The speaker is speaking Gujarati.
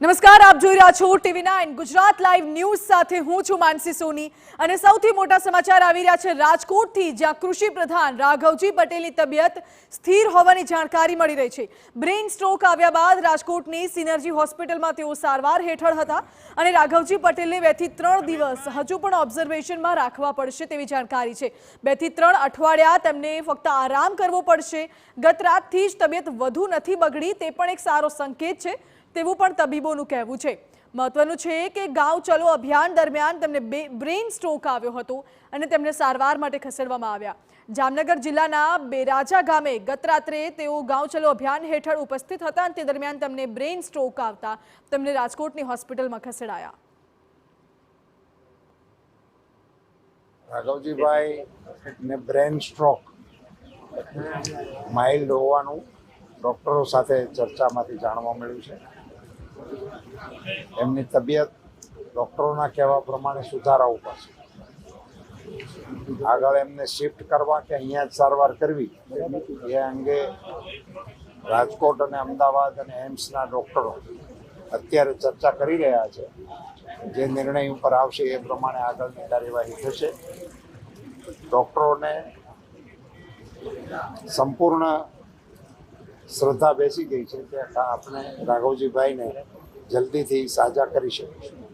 નમસ્કાર, આપ જોઈ રહ્યા છો TV9 ગુજરાત લાઈવ ન્યૂઝ સાથે હું છું માનસી સોની અને સૌથી મોટા સમાચાર આવી રહ્યા છે રાજકોટથી, જ્યાં કૃષિ પ્રધાન રાઘવજી પટેલની તબિયત સ્થિર હોવાની જાણકારી મળી રહી છે। બ્રેઇન સ્ટ્રોક આવ્યા બાદ રાજકોટની સિનર્જી હોસ્પિટલમાં તેઓ સારવાર હેઠળ હતા અને રાઘવજી પટેલને 2 થી 3 દિવસ હજુ પણ ઓબ્ઝર્વેશનમાં રાખવા પડશે તેવી જાણકારી છે। 2 થી 3 અઠવાડિયા તેમને ફક્ત આરામ કરવો પડશે। ગત રાતથી જ તબિયત વધુ નથી બગડી તે પણ એક સારો સંકેત છે તેવું પણ તબીબોનું કહેવું છે। મહત્વનું છે કે ગાંવ ચલો અભિયાન દરમિયાન તેમને બ્રેઇન સ્ટ્રોક આવ્યો હતો અને તેમને સારવાર માટે ખસેડવામાં આવ્યા। જામનગર જિલ્લાના બેરાજા ગામે ગત રાત્રે તેઓ ગાંવ ચલો અભિયાન હેઠળ ઉપસ્થિત હતા અને તે દરમિયાન તેમને બ્રેઇન સ્ટ્રોક આવતા તેમને રાજકોટની હોસ્પિટલમાં ખસેડાયા। રાઘવજીભાઈ ને બ્રેન સ્ટ્રોક માઇલ્ડ હોવાનું ડૉક્ટરો સાથે ચર્ચામાંથી જાણવા મળ્યું છે। એમની તબિયત ડૉક્ટરોના કહેવા પ્રમાણે સુધારા ઉપર છે। આગળ એમને શિફ્ટ કરવા કે અહીંયા જ સારવાર કરવી એ અંગે રાજકોટ અને અમદાવાદ અને એમ્સના ડૉક્ટરો અત્યારે ચર્ચા કરી રહ્યા છે। જે નિર્ણય ઉપર આવશે એ પ્રમાણે આગળની કાર્યવાહી થશે। ડૉક્ટરોને સંપૂર્ણ શ્રદ્ધા બેસી ગઈ છે કે આપણે રાઘવજીભાઈને જલ્દીથી સાજા કરી શકીશું।